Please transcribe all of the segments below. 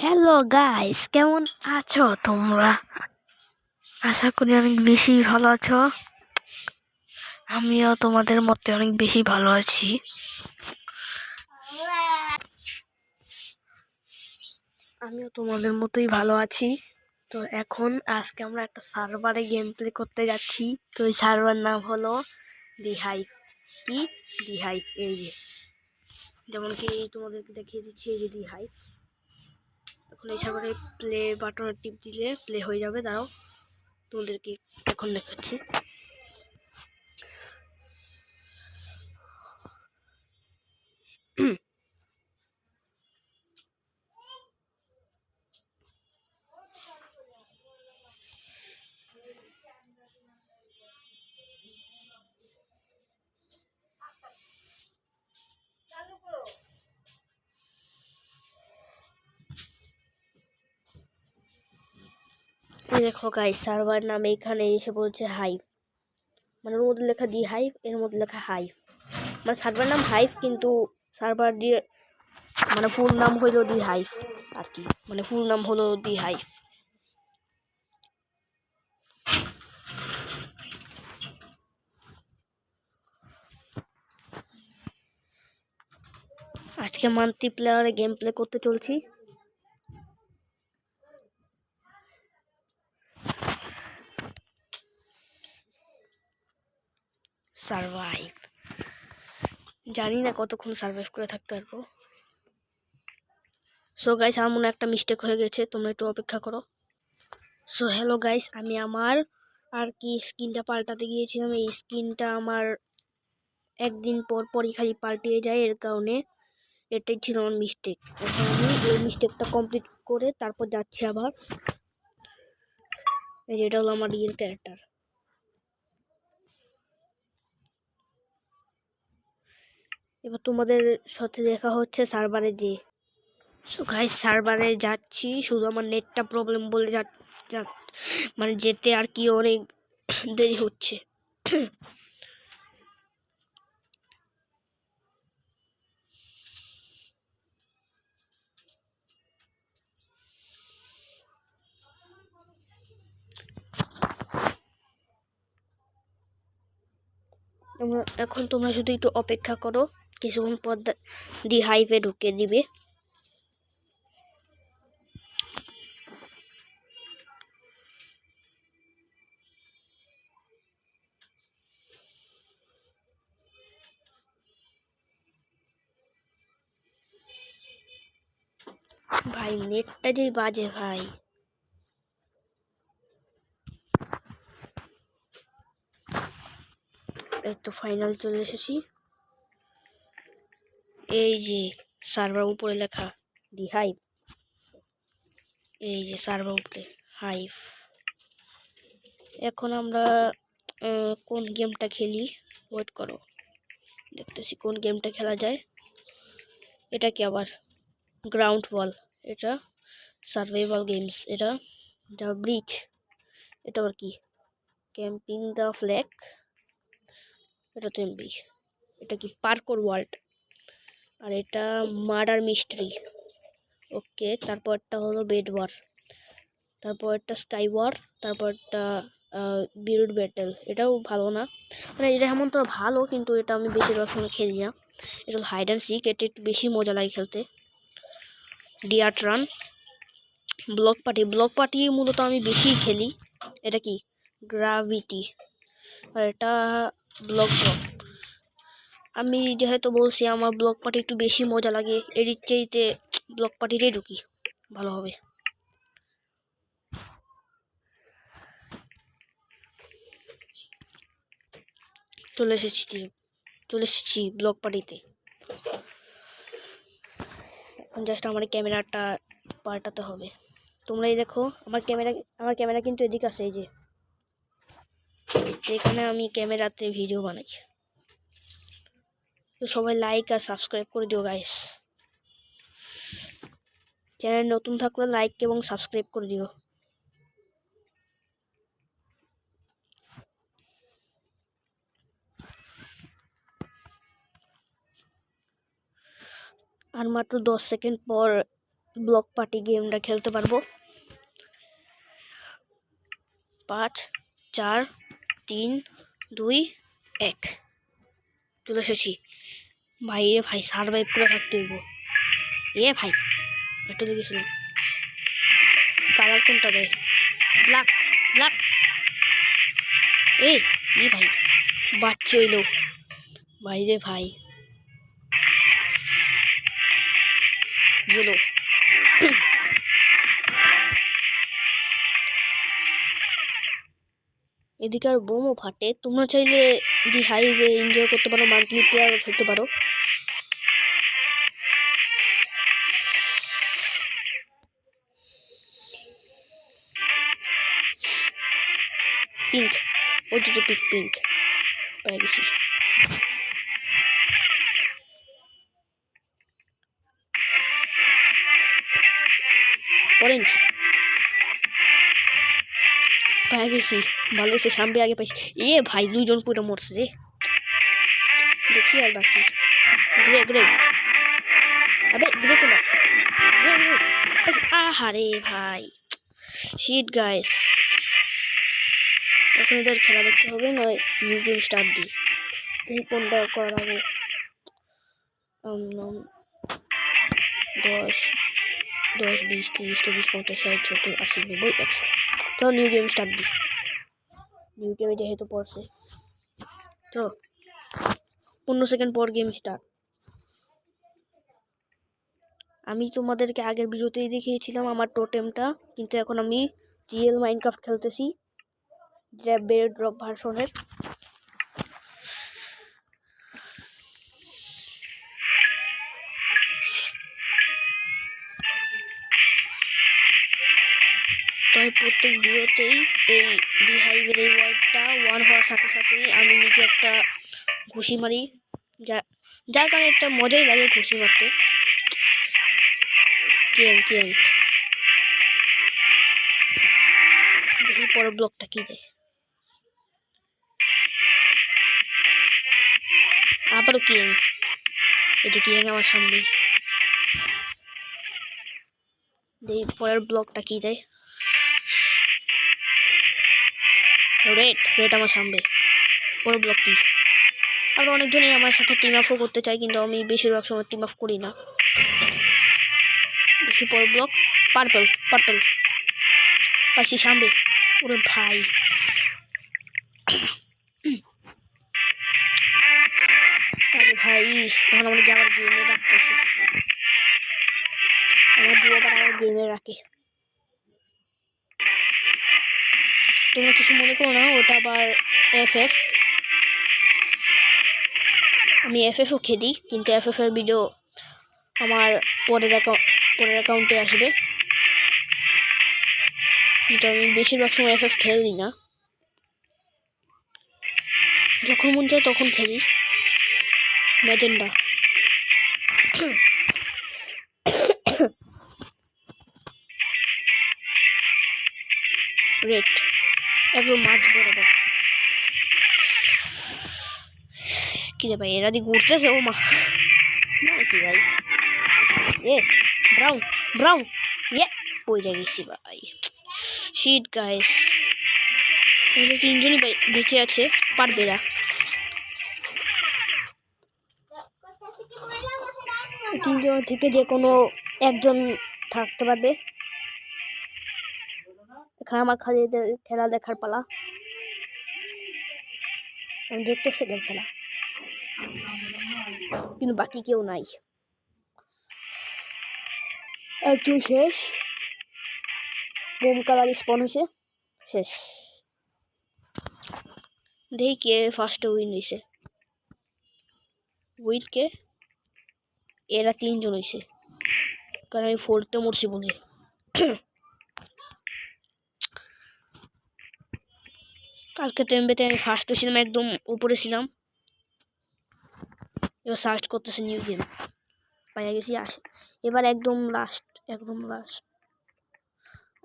Hello guys, কেমন আছো তোমরা? আশা করি অনেক বেশি ভালো আছো। আমিও তোমাদের মধ্যে অনেক বেশি ভালো আছি। আমিও তোমাদের মতোই ভালো আছি। তো এখন আজকে আমরা একটা সার্ভারে গেম প্লে করতে যাচ্ছি। তো এই সার্ভার নাম হলো দি হাইভ। কি দি হাইভ? এই যে যেমন কি তোমাদেরকে দেখিয়ে দিচ্ছি, এই যে দি হাইভ। এখন এই সার্ভারে প্লে বাটনে টিপ দিলে প্লে হয়ে যাবে। দাঁড়াও, তোমাদেরকে এখন দেখাচ্ছি। দেখো গাইস, সার্ভার নাম এখানে এসে বলছে হাইভ, মানে ওর মধ্যে লেখা দি হাইভ, এর মধ্যে লেখা হাইভ। মানে সার্ভার নাম হাইভ, কিন্তু সার্ভার দিয়ে মানে ফুল নাম হলো দি হাইভ আর কি, মানে ফুল নাম হলো দি হাইভ। আজকে মাল্টি প্লেয়ারে গেম প্লে করতে চলছি। সার্ভাইভ, জানি না কতক্ষণ সার্ভাইভ করে থাকতে পারবো। সো গাইস, আমার মনে একটা মিস্টেক হয়ে গেছে, তোমরা একটু অপেক্ষা করো। সো হ্যালো গাইস, আমি আমার আর কি স্কিনটা পাল্টাতে গিয়েছিলাম। এই স্কিনটা আমার একদিন পর পরই খালি পাল্টিয়ে যায়, এর কারণে এটাই ছিল আমার মিস্টেক। এখন আমি এই মিস্টেকটা কমপ্লিট করে তারপর যাচ্ছি আবার। এই যে এটা হলো আমার রিয়েল ক্যারেক্টার। এবার তোমাদের সাথে দেখা হচ্ছে সার্ভারে যে। সো গাইস, সার্ভারে যাচ্ছি, শুধু আমার নেটটা প্রবলেম বলে মানে যেতে আর কি অনেক দেরি হচ্ছে। এখন তোমরা শুধু একটু অপেক্ষা করো, কিছুক্ষণ পর দি হাইভে ঢুকে দিবে। ভাই নেটটা যেই বাজে ভাই। এই তো ফাইনাল চলে এসেছি। এই যে সার্ভার উপরে লেখা দি হাইভ, এই যে সার্ভার উপরে হাইভ। এখন আমরা কোন গেমটা খেলি, ওয়েট করো, দেখতেছি কোন গেমটা খেলা যায়। এটা কি আবার গ্রাউন্ড ওয়াল? এটা সার্ভাইভাল গেমস। এটা দ্য ব্রিজ। এটা আবার কি ক্যাম্পিং দ্য ফ্ল্যাগ? এটা তো এমবি। এটা কি পার্কর ওয়ার্ল্ড? আর এটা মার্ডার মিস্ট্রি। ওকে, তারপরটা হলো বেড ওয়ার, তারপর একটা স্কাই ওয়ার, তারপর একটা বিরুড ব্যাটেল। এটাও ভালো না, মানে এটা এমন তো ভালো, কিন্তু এটা আমি বেশিরভাগ সময় খেলি না। এটা হলো হাইড অ্যান্ড সিক, এটা একটু বেশি মজা লাগে খেলতে। ডিয়ার্ট run, block party. Block party মূলত আমি বেশি খেলি। এটা কি গ্রাভিটি, আর এটা ব্লক ড্রপ। আমি যেহেতু বলছি আমার ব্লক পার্টি একটু বেশি মজা লাগে, এর চাইতে ব্লক পার্টিতে ঢুকি ভালো হবে। চলে এসেছি ব্লক পার্টিতে। এখন জাস্ট আমার ক্যামেরাটা পাল্টাতে হবে। তোমরাই দেখো আমার ক্যামেরা কিন্তু এদিকে আছে, এই যে এখানে আমি ক্যামেরাতে ভিডিও বানাই। তো সবাই লাইক আর সাবস্ক্রাইব করে দিও গাইস। চ্যানেল নতুন থাকলে লাইক এবং সাবস্ক্রাইব করে দিও। আর মাত্র 10 সেকেন্ড পর ব্লক পার্টি গেমটা খেলতে পারবো। 5 4 3 2 1 চলে এসেছি। ভাই রে ভাই, সারভাইভ করে থাকতে হইব। ভাই একটু দেখেছিলাম কালার কোনটা দেয়, ব্ল্যাক ব্ল্যাক। ভাই বাচ্চা হইলো ভাই রে ভাই, গেল। এদিকে আর বোমও ফাটে। তোমরা চাইলে দি হাইওয়ে এনজয় করতে পারো, মান্থলি প্লেয়ার খেলতে পারো। পিঙ্ক, ওই দুটো পিঙ্ক পিঙ্ক পেয়ে গেছি। অরেঞ্জ পেয়ে গেছি, ভালো হয়েছে, সামনে আগে পাইছি। ভাই দুইজন পুরো মরছে রে। দেখি আর বাকি গ্রে গ্রে, আবে গ্রে কোনা, গ্রে গ্রে। আহারে ভাই, শিট গাইস। এখন এদের খেলা দেখতে হবে, নয় নিউ গেম স্টার্ট দিই। দেখি কোনটা করার আগে। 10 10 20 30 40 50 60 70 80 90 100। চলো নিউ গেম স্টার্ট দিই। নিউ গেমে যেহেতু পড়ছে, চলো 15 সেকেন্ড পর গেম স্টার্ট। আমি তোমাদেরকে আগের ভিডিওতেই দেখিয়েছিলাম আমার টোটেমটা, কিন্তু এখন আমি রিয়েল মাইনক্রাফট খেলতেছি, বেডরক ভার্সনের। তাই প্রত্যেক ভিডিওতেই এই বিহাইভের এই ওয়ার্ডটা 1 হওয়ার সাথে সাথেই আমি নিজে একটা ঘুষি মারি, যার কারণে একটা মজাই লাগে ঘুষি মারতে। দেখি পরের ব্লকটা কি দেয়। আবারও এটা আমার সামনে। দেখি পরের ব্লকটা কি দেয়। রেড আমার সামনে। পরের ব্লক কি? আবার অনেকজনই আমার সাথে টিম আপও করতে চাই, কিন্তু আমি বেশিরভাগ সময় টিম আপ করি না। দেখি পরের ব্লক পার্পল পাইছি সামনে। ওরে ভাই, আরে ভাই এখন আমাকে আবার গেমে রাখতেছে, আমার দুবার আমার গেমে রাখে। তোমরা কিছু মনে করো না, ওটা আবার FF। আমি FFও খেলি, কিন্তু FF এর ভিডিও আমার পরের অ্যাকাউন্টে আসবে, কিন্তু আমি বেশিরভাগ সময় FF খেলি না। যখন মন চায় তখন খেলি। ম্যাজেন্ডা রেড একদম মাছ বরাবর। কিরে ভাই, এরা দিয়ে ঘুরতেছে। ও মা কি ভাই, ব্রাউন পইরা গেছি ভাই। শিট গাইস, তিনজনই বেঁচে আছে, পারবে না। তিনজন থেকে যে কোনো একজন থাকতে পারবে। এখানে আমার খালি খেলা দেখার পালা, আমি দেখতেছি খেলা, কিন্তু বাকি কেউ নাই। একজন শেষ, বোম কালার স্পন হয়েছে, শেষ। দেখি কে ফার্স্টে উইন হয়েছে। উইনকে এরা 3 জন হয়েছে, কারণ আমি 4তে মরছি বলে। কালকে টেম্বেতে আমি ফার্স্ট হয়েছিলাম, একদম উপরে ছিলাম। এবার সার্চ করতেছে নিউ গেম, পাইয়া গেছি। এবার একদম লাস্ট।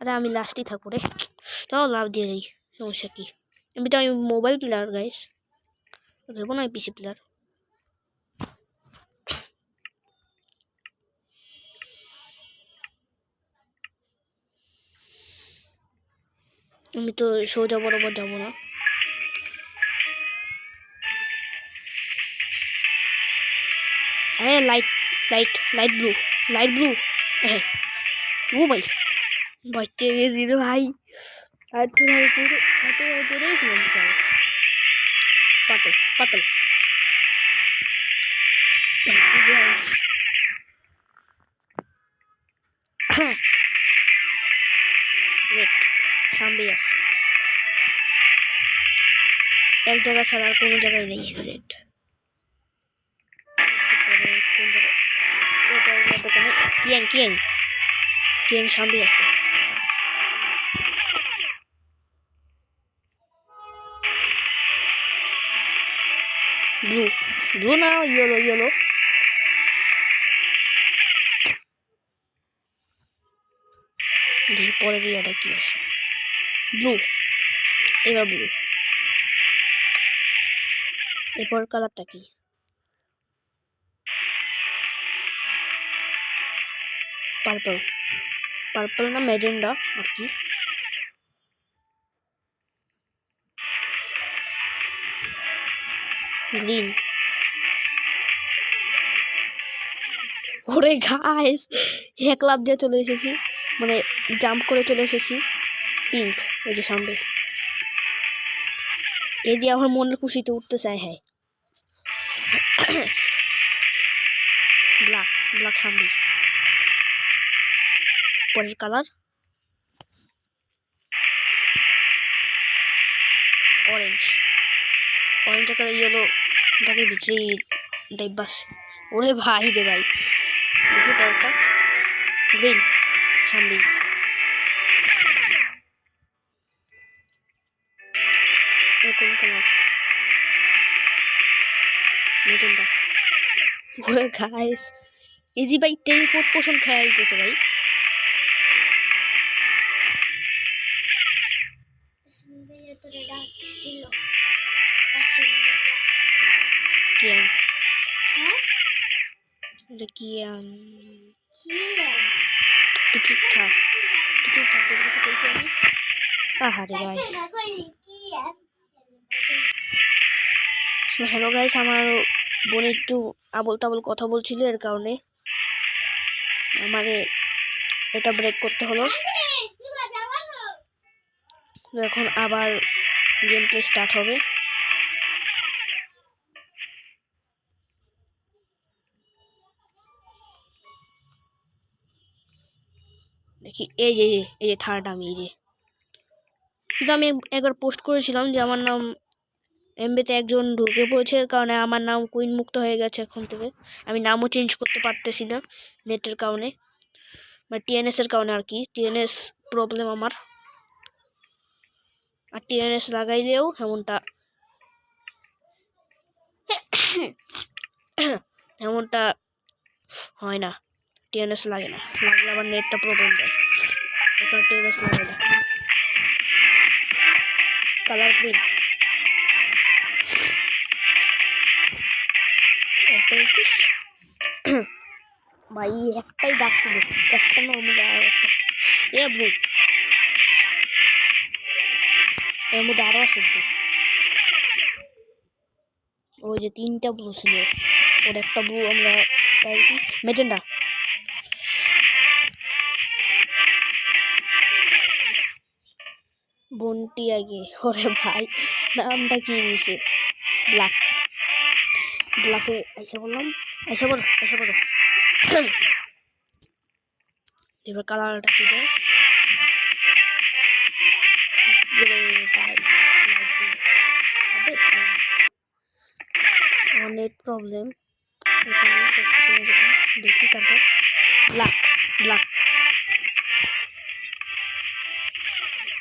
আরে আমি লাস্টই থাকবো রে, চলো লাভ দিয়ে যাই, সমস্যা কি। আমি মোবাইল প্লেয়ার গাইস, ভেবো না PC প্লেয়ার। আমি তো সোজা বরাবর যাবো না। হ্যাঁ লাইট লাইট লাইট ব্লু হ্যাঁ। ও ভাই বাচ্চা গেছি রে ভাই। আর তো ভাই পুরো পড়ে গেছিলাম। পাটল পাটল সামনে আছে এক জায়গা ছাড়া আর কোনো জায়গায় নেই রেড। কোন জায়গায় দোকানে কিয়াং সামনে আছে। ব্লু না ইয়েলো দেখি পরে দিয়াটা কি আসে। ব্লু এবার ব্লু। এরপর কালারটা কি? পার্পল না ম্যাজেন্ডা আর কি। গ্রিন। ওরে গাইস এক লাফ দিয়ে চলে এসেছি, মানে জাম্প করে চলে এসেছি। পিঙ্ক ওই যে সামনে, এই যে আমার মনের খুশিতে উঠতে চায়। হ্যাঁ ব্ল্যাক সামনে। পরের কালার অরেঞ্জ কালার ইয়েলো তাকে বিক্রি ডাইবাস। ওরে ভাই রে ভাই দেখি পরেরটা গ্রিন সামনে। কোন কালার? মেজেন্ডা। ওরে গাইস ইজি ভাই টেলিপোর্ট পোষণ খেয়াল দিতেছে ভাই। হ্যালো গাইস, আমার বোন একটু আবল তাবল কথা বলছিল, এর কারণে আমারে এটা ব্রেক করতে হলো। এখন আবার গেম প্লে স্টার্ট হবে। দেখি এই যে থার্ড আমি, এই যে কিন্তু আমি একবার পোস্ট করেছিলাম যে আমার নাম এমবিতে একজন ঢুকে পড়েছে, এর কারণে আমার নাম কুইন মুক্ত হয়ে গেছে। এখন থেকে আমি নামও চেঞ্জ করতে পারতেছি না নেটের কারণে, বা টিএনএস এর কারণে আর কি। টিএনএস প্রবলেম আমার, আর টিএনএস লাগাইলেও এমনটা হয় না। টিএনএস লাগে না, লাগলে আবার নেটটা প্রবলেম দেয়। এখন টিএনএস লাগে না। কালার গ্রিন ভাই একটাই দাগ ছিল, একটা না এ ব্লু, এর মধ্যে আরো আছে। ওই যে তিনটা ব্লু ছিল, ওর একটা ব্লু আমরা পাইছি। মেজেন্ডা বন্টি আগে। ওরে ভাই নামটা কি দিয়েছে? ব্ল্যাকে আইসা বললাম, আইসা বলো এবার কালারটা কি দেয়? নেট প্রবলেম দেখি। তারপর ব্ল্যাক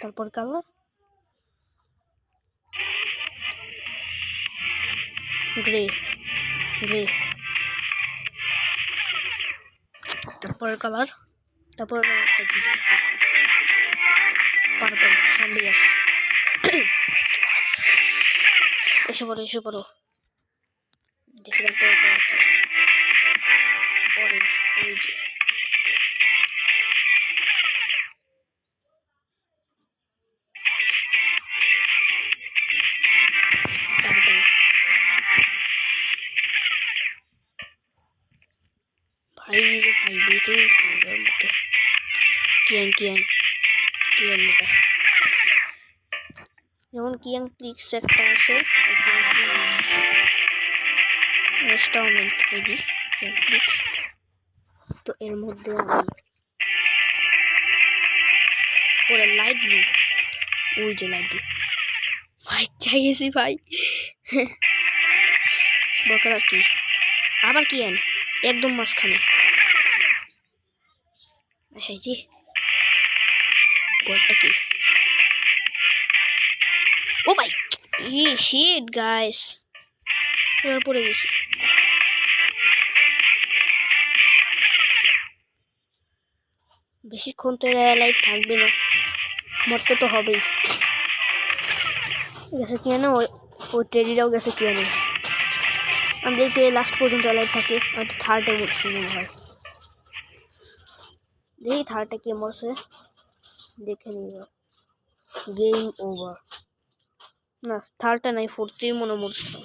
তারপর কালার গ্রে তারপর কালার, তারপর পার্পল সামনে আসে। এসে পড়ো দেখি। তারপর অরেঞ্জ ভাই ভাই বেঁচে মতো কিয়াং কিয়াং কিয়াং এটা যেমন কিয়াং প্লিক্স একটা আছে ইনস্টলমেন্ট আইডি কিয়াং প্লিক্স। তো এর মধ্যে আমি পরে লাইট ব্লু, ওই যে লাইট ব্লু ভাই চাইছি ভাই বকার কি আবার কি এন একদম মাঝখানে হ্যাঁ জি বলটা কি ও ভাই ই শিট গাইস এবার পড়ে গেছি। বেশিক্ষণ তো এরা লাইট থাকবে না, মরতে তো হবেই। গেছে কি না ওই টেডিরাও গেছে কি না আমাদেরকে লাস্ট পর্যন্ত লাইট থাকে আর থার্ডে বলছি মনে হয়। দেখি থার্ডে কে মরছে দেখে নিব। গেম ওভার না থার্ডটা নাই ফোর্থেই মনে মরছে।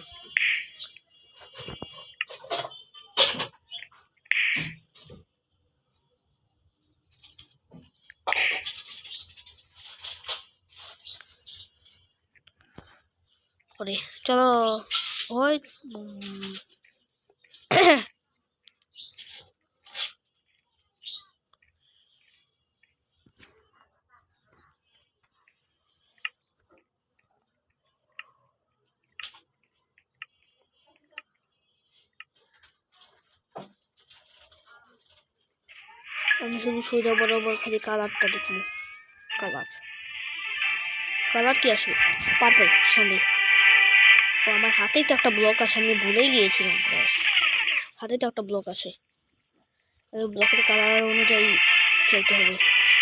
করে চলো ওই আমি শুধু সোজা বরাবর খালি কালারটা দেখি। কালার কালার কি আসবে পার্পল সামনে। ও আমার হাতেই তো একটা ব্লক আছে, আমি ভুলেই গিয়েছিলাম। হাতে তো একটা ব্লক আছে, ব্লকের কালার অনুযায়ী খেলতে হবে।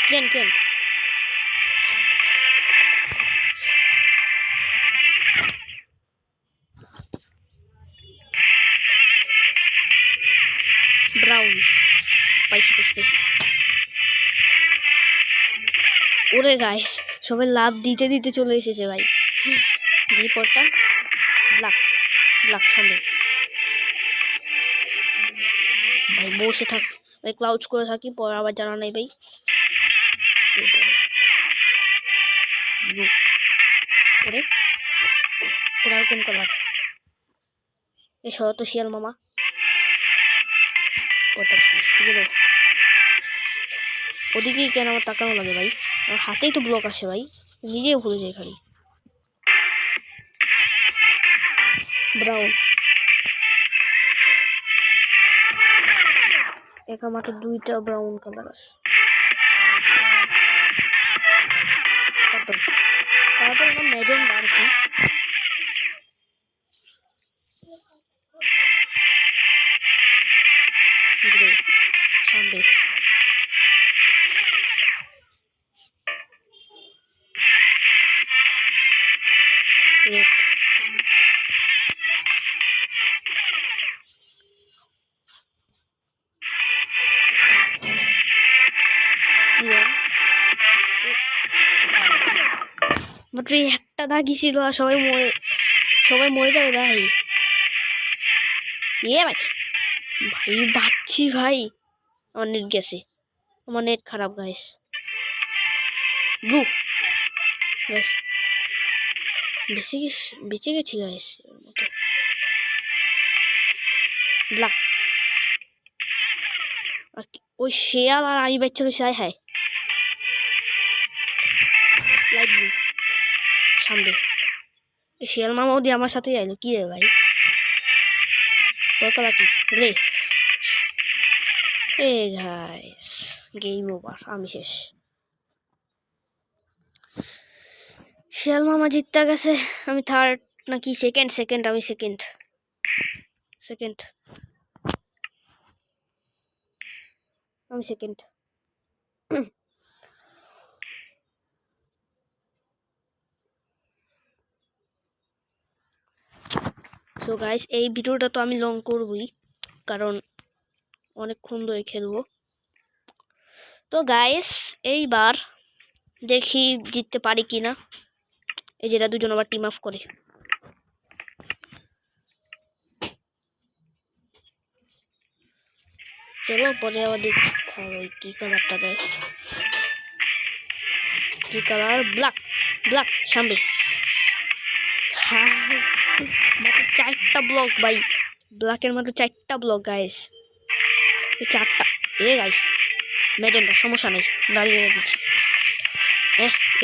কেন কেন ব্রাউন পাইছি পাইছি পাইছি। ওরে গাইস সবাই লাভ দিতে দিতে চলে এসেছে ভাই। এই পরটা ব্ল্যাক ব্ল্যাক সামনে ভাই বসে থাক ভাই, ক্লাউচ করে থাকি পরে আবার জানা নাই ভাই। ওরে ওরা কোন কালার এই শরত শিয়াল মামা ওটা কি গেল ওদিকেই কেন আমার তাকানো লাগে ভাই, আমার হাতেই তো ব্লক আসে ভাই, নিজেও ভুলে যাই খালি। ব্রাউন একা মাত্র দুইটা ব্রাউন কালার আছে। তারপর আমার ম্যাজেন্ডা আর কি সামনে রেড মাত্র একটা দাগি ছিল আর সবাই মরে যাবে ভাই। ইয়ে ভাই ভাই বাচ্চি ভাই আমার নেট গেছে, আমার নেট খারাপ গাইস। ব্লু গাইস বেঁচে গেছি গাইস মতো। ব্ল্যাক আর ওই শেয়াল আর আমি বাচ্চা রয়েছে আয় হায়। লাইট ব্লু সামনে এই শিয়াল মামাও দিয়ে আমার সাথেই আইলো কি রে ভাই তোর কালা কি রে। এ গাইস গেম ওভার আমি শেষ। শিয়াল মামা জিততে গেছে, আমি থার্ড নাকি সেকেন্ড আমি সেকেন্ড আমি সেকেন্ড। সো গাইস এই ভিডিওটা তো আমি লং করবই কারণ অনেকক্ষণ ধরে খেলবো। তো গাইস এইবার দেখি জিততে পারি কিনা। এই যেটা দুজন আবার টিম আপ করে। চলো পরে আবার দেখি কি কালারটা দেয়। কি কালার? ব্ল্যাক। ব্ল্যাক সামনে। হ্যাঁ, মাত্র 4টা ব্লক ভাই। ব্ল্যাকের মাত্র 4টা ব্লক গাইস। 4টা। গাইস ম্যাজেন্টা, সমস্যা নেই, দাঁড়িয়ে গেছি।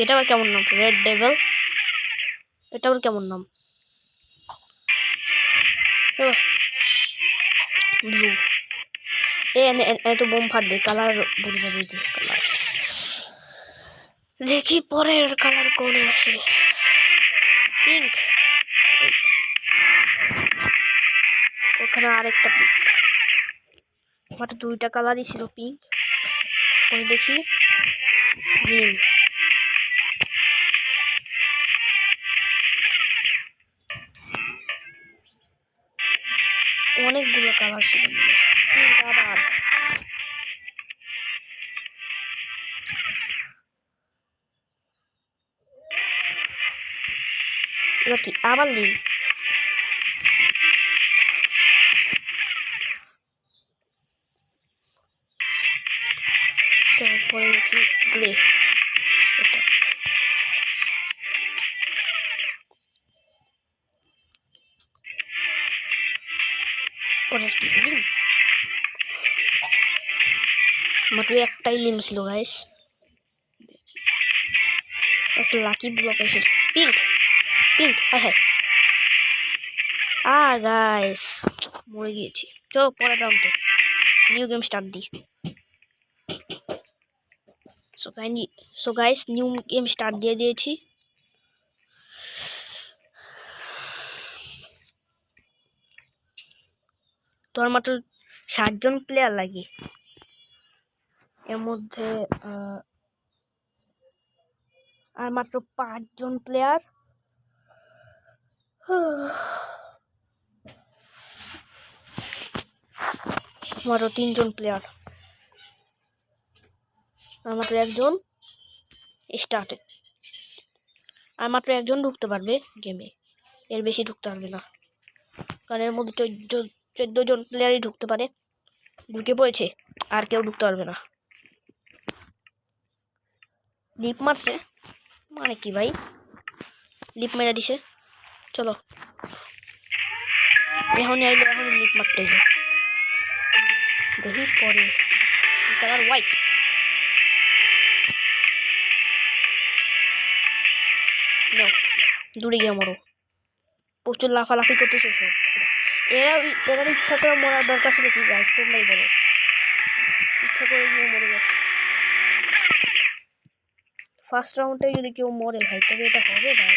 এটা আবার কেমন নাম? Red devil. এটা আবার কেমন নাম? ব্লু। এত বোম ফাটবে, কালার বলে যাবে যে কালার। দেখি পরের কালার কোন আসে। পিঙ্ক। ওখানে আরেকটা পিঙ্ক। আমার 2টা কালারই ছিল পিঙ্ক। পরে দেখি গ্রিন। অনেকগুলো কালার ছিল। আবার কি আবার নীল। তারপরে দেখি গ্রে। পরের কি গ্রিন। মাত্র একটাই লিম ছিল গাইস। একটা লাকি ব্লক এসে পিঙ্ক। পিঙ্ক। হ্যাঁ গাইস মরে গিয়েছি। তো পরে রাউন্ড নিউ গেম স্টার্ট দিই। So guys new game start দিয়ে দিয়েছি। তোর মাত্র 7জন প্লেয়ার লাগে। এর মধ্যে আর মাত্র 5জন প্লেয়ার। মাত্র 3জন প্লেয়ার। আর মাত্র 1জন স্টার্টেড। আর মাত্র 1জন ঢুকতে পারবে গেমে, এর বেশি ঢুকতে পারবে না। কারণ এর মধ্যে 14জন প্লেয়ারই ঢুকতে পারে। ঢুকে পড়েছে, আর কেউ ঢুকতে পারবে না। লিপ মারছে মানে কি ভাই? লিপ মেরা দিছে। চলো এখনই আইলে এখন লিপ মারতে হবে। দেখি পরে কালার হোয়াইট। দূরে গিয়ে মরো। প্রচুর লাফালাফি করতেছে সব। এরা ইচ্ছা করে মরার দরকার ছিল কি গাছ? তোমরাই বলো। ইচ্ছা করে গিয়ে মরে গেছে। ফার্স্ট রাউন্ডে যদি কেউ মরে ভাই, তবে এটা হবে ভাই।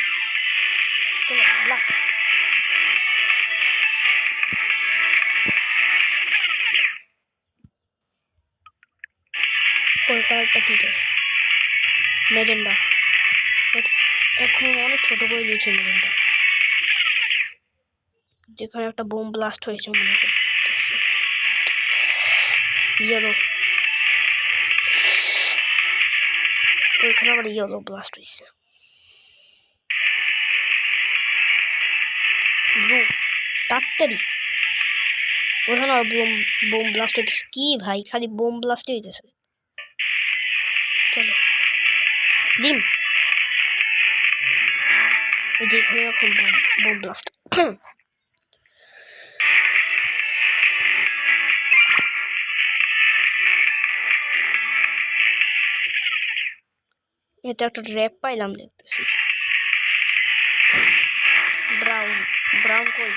চলো লাফ। কালারটা কি যায়? ম্যাজেন্ডা। এখন অনেক ছোট করে দিয়েছে ম্যাজেন্ডা। যেখানে একটা বোম ব্লাস্ট হয়েছে মনে হয়। ইয়েলো। ওইখানে আবার ইয়েলো ব্লাস্ট হয়েছে। ব্লু। তাড়াতাড়ি। ওখানে আর বোম ব্লাস্ট হইতেছে। কি ভাই, খালি বোম ব্লাস্ট হইতেছে। চলো ডিম। যেখানে এখন বোম ব্লাস্ট। এটা একটা র্যাপ পাইলাম দেখতেছি। ব্রাউন। ব্রাউন কই?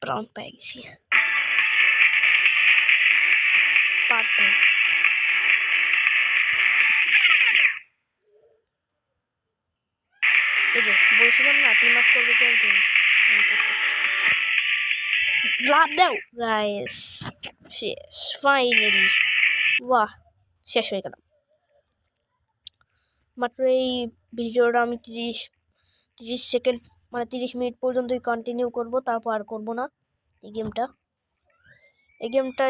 ব্রাউন পেয়ে গেছি। পার্পল। এই যে বলছিলাম না টিম আপ করবে কেউ একজন। লাভ দাও গাইস। শেষ ফাইনালি। বাহ, শেষ হয়ে গেল। মাত্র এই ভিডিওটা আমি 30 সেকেন্ড মানে 30 মিনিট পর্যন্তই কন্টিনিউ করব, তারপর আর করব না। এই গেমটা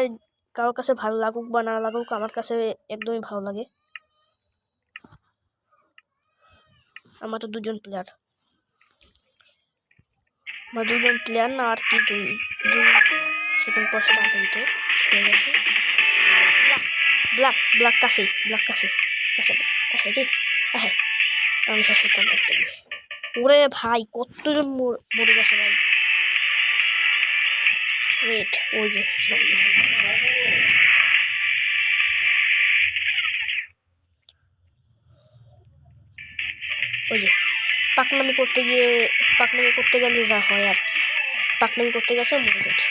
কারোর কাছে ভালো লাগুক বা না লাগুক, আমার কাছে একদমই ভালো লাগে। আমার তো 2জন প্লেয়ার। আমার 2জন প্লেয়ার না আর কি সেকেন্ড পর স্টার্ট হইতে হয়ে গেছে। ব্ল্যাক কাছে রে আমি শাসিতাম একটা। ওরে ভাই কতজন মরে গেছে ভাই। ওয়েট ওই যে পাকনামি করতে গেলে যা হয় আর কি। পাকনামি করতে গেছে মরে গেছে।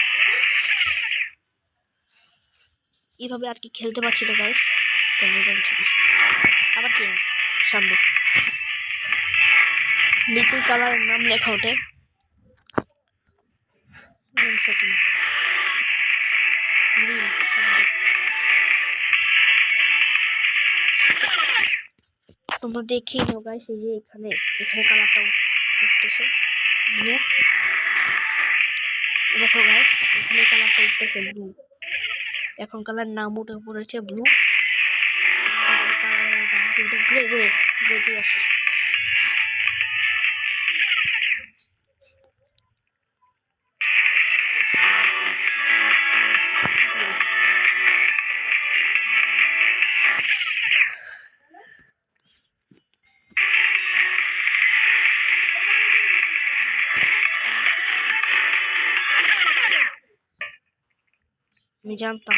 এইভাবে আর কি খেলতে পারছি না গাইস। আবার কি সামনে নিচে কালার নাম লেখা ওঠে তোমরা দেখি নাও গাইস। এই যে এখানে কালারটা উঠতেছে ব্লু। দেখো গাইস এখানে কালারটা উঠতেছে ব্লু। এখন কালার নাম উঠে পড়েছে ব্লু। গ্রে আছে। আমি জানতাম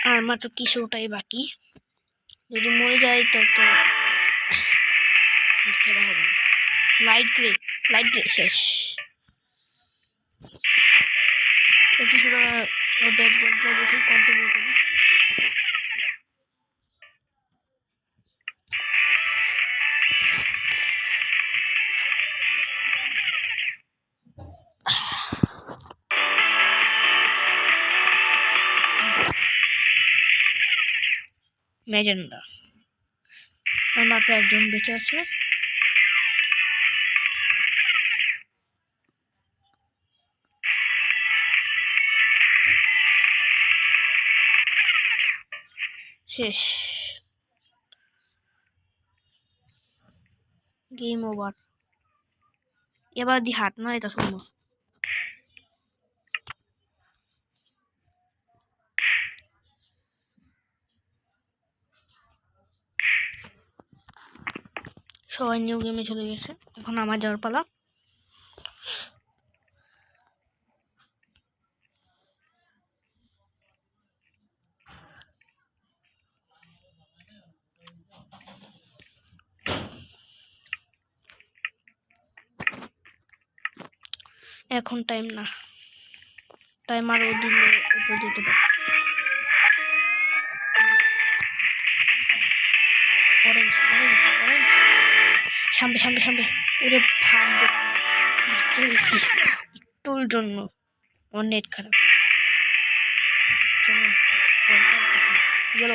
আর মাত্র কিছুটাই বাকি। যদি মরে যায় তো খেলা হবে। লাইট গ্রে শেষ। কিছুটা ওদের দেখি কন্টিনিউ করি। ম্যাজেন্ডা আর মাত্র একজন বেঁচে আছে। শেষ গেম ওভার। এবার দি হাত না এটা শুনো। সবাই নিউ গেমে চলে গেছে। এখন আমার যাওয়ার পালা। এখন টাইম না, টাইম আরো দিলে উপর যেতে পারে। সামনে ওরে একটুর জন্য আমার নেট খারাপ গেল।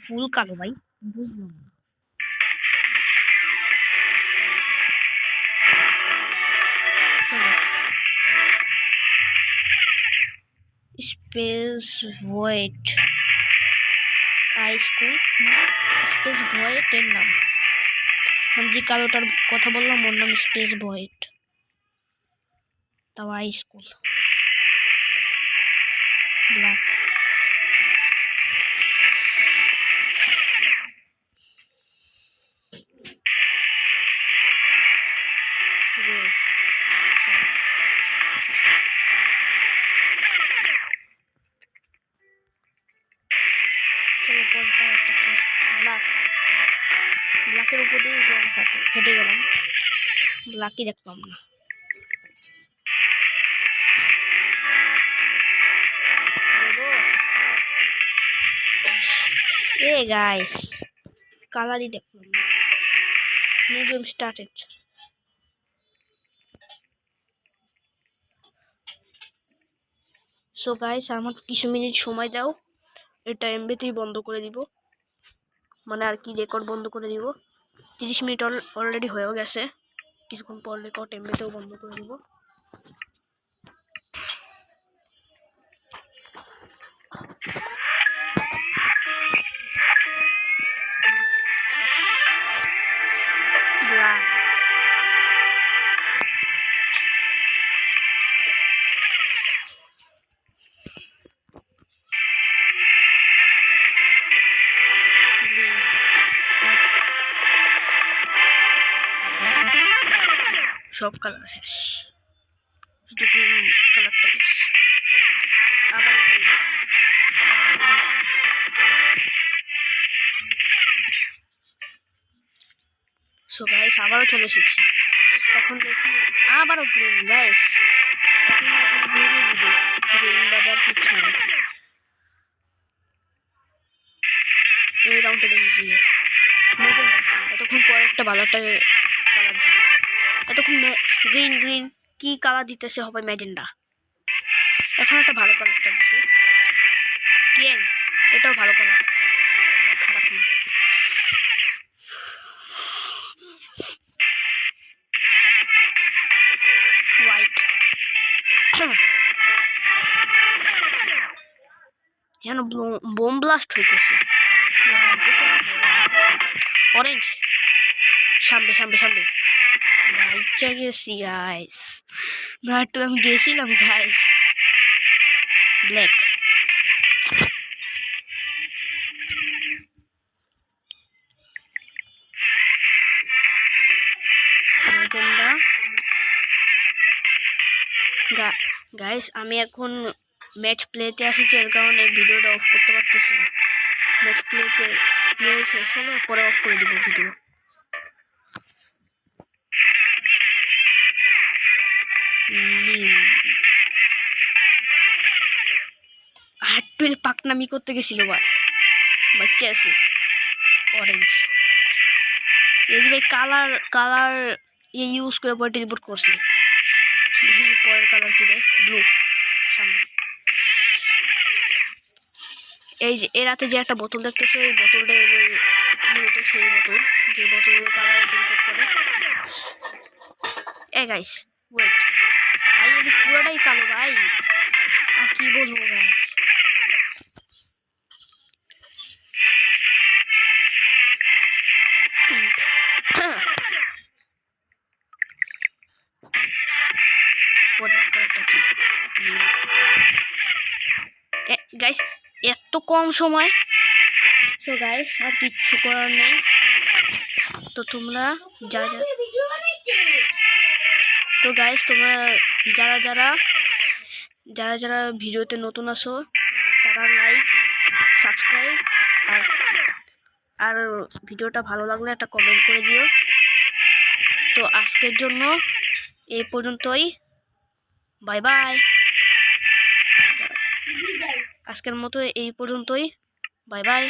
ফুল কালো ভাই বুঝলাম না। Space void high school. Space void এর নাম। আমি যে কালোটার কথা বললাম ওর নাম স্পেস ভয়েড, তাও হাই স্কুল। ব্ল্যাক ব্ল্যাকের উপর দিয়ে হেঁটে গেলাম। ব্ল্যাকই দেখলাম না। এ গাইস কালারই দেখলাম না। New game started. So guys আমার কিছু মিনিট সময় দাও, এটা এমবিতেই বন্ধ করে দিব, মানে আর কি রেকর্ড বন্ধ করে দিব। 30 মিনিট অলরেডি হয়েও গেছে, কিছুক্ষণ পর রেকর্ড এমবিতেও বন্ধ করে দিব। সব কালার শেষ, শুধু গ্রিন কালারটা গেছে। আবার সো গাইস আবারও চলে এসেছি, এখন দেখি আবারও গ্রিন গাইস, এখন গ্রিনই দিব, গ্রিন বাজার কিছু নেই। এই রাউন্ডটা দেখেছি এতক্ষণ পরে একটা ভালো একটা কালার দিব, এতক্ষণ গ্রিন গ্রিন কি কালার দিতেছে হবে ম্যাজেন্ডা, এখন একটা ভালো কালারটা দিচ্ছে কেন, এটাও ভালো কালার, খারাপ না। হোয়াইট এখন বোম ব্লাস্ট হইতেছে। অরেঞ্জ সামনে সামনে সামনে বাচ্চা গেছি গাইস, না একটু আমি গেছিলাম গাইস। ব্ল্যাক গাইস, আমি এখন ম্যাচ প্লেতে আসি, এর কারণে ভিডিওটা অফ করতে পারতেছি না। ম্যাচ প্লেতে প্লে শেষ হলে পরে অফ করে দিব ভিডিও। হাট্টুল পাকনামি করতে গেছিল বাচ্চা আছে। অরেঞ্জ এই ভাই কালার কালার ইউজ করে পরে টেলিপোর্ট করছে। পরের কালার কি দেয়, ব্লু সামনে। এই যে এর হাতে যে একটা বোতল দেখতেছে, ওই বোতলটা মূলত সেই বোতল যে বোতলের কালার টেলিপোর্ট করে। এ গাইস ওয়েট, ভাই এটা পুরোটাই কালো ভাই, আর কি বলবো গাইস। গাইস এত কম সময়, তো গাইস আর কিচ্ছু করার নেই। তো তোমরা তো গাইস তোমরা যারা ভিডিওতে নতুন আসো তারা লাইক সাবস্ক্রাইব আর ভিডিওটা ভালো লাগলে একটা কমেন্ট করে দিও। তো আজকের জন্য এই পর্যন্তই, বাই বাই। আজকের মতো এই পর্যন্তই, বাই বাই।